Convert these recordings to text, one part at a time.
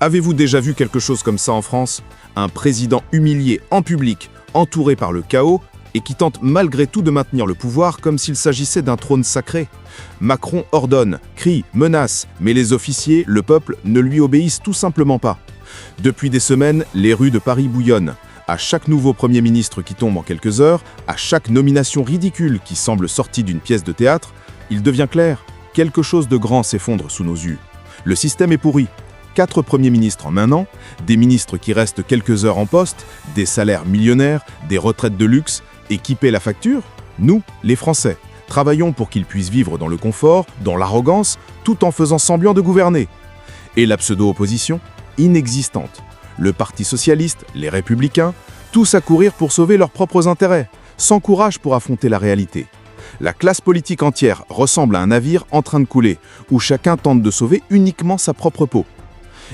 Avez-vous déjà vu quelque chose comme ça en France? Un président humilié en public, entouré par le chaos, et qui tente malgré tout de maintenir le pouvoir comme s'il s'agissait d'un trône sacré. Macron ordonne, crie, menace, mais les officiers, le peuple, ne lui obéissent tout simplement pas. Depuis des semaines, les rues de Paris bouillonnent. À chaque nouveau Premier ministre qui tombe en quelques heures, à chaque nomination ridicule qui semble sortie d'une pièce de théâtre, il devient clair, quelque chose de grand s'effondre sous nos yeux. Le système est pourri. 4 premiers ministres en un an, des ministres qui restent quelques heures en poste, des salaires millionnaires, des retraites de luxe, et qui paient la facture? Nous, les Français, travaillons pour qu'ils puissent vivre dans le confort, dans l'arrogance, tout en faisant semblant de gouverner. Et la pseudo-opposition? Inexistante. Le Parti socialiste, les Républicains, tous à courir pour sauver leurs propres intérêts, sans courage pour affronter la réalité. La classe politique entière ressemble à un navire en train de couler, où chacun tente de sauver uniquement sa propre peau.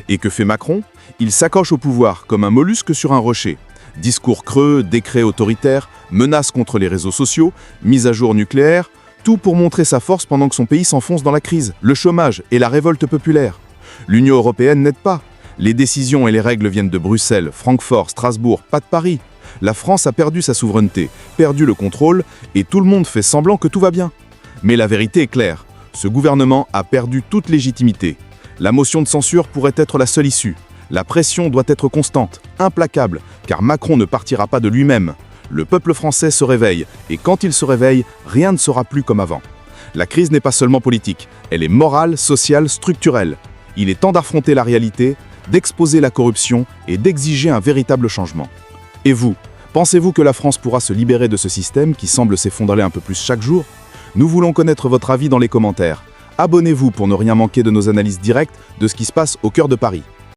Et que fait Macron? Il s'accroche au pouvoir comme un mollusque sur un rocher. Discours creux, décrets autoritaires, menaces contre les réseaux sociaux, mise à jour nucléaire, tout pour montrer sa force pendant que son pays s'enfonce dans la crise, le chômage et la révolte populaire. L'Union européenne n'aide pas. Les décisions et les règles viennent de Bruxelles, Francfort, Strasbourg, pas de Paris. La France a perdu sa souveraineté, perdu le contrôle, et tout le monde fait semblant que tout va bien. Mais la vérité est claire, ce gouvernement a perdu toute légitimité. La motion de censure pourrait être la seule issue. La pression doit être constante, implacable, car Macron ne partira pas de lui-même. Le peuple français se réveille, et quand il se réveille, rien ne sera plus comme avant. La crise n'est pas seulement politique, elle est morale, sociale, structurelle. Il est temps d'affronter la réalité, d'exposer la corruption et d'exiger un véritable changement. Et vous, pensez-vous que la France pourra se libérer de ce système qui semble s'effondrer un peu plus chaque jour? Nous voulons connaître votre avis dans les commentaires. Abonnez-vous pour ne rien manquer de nos analyses directes de ce qui se passe au cœur de Paris.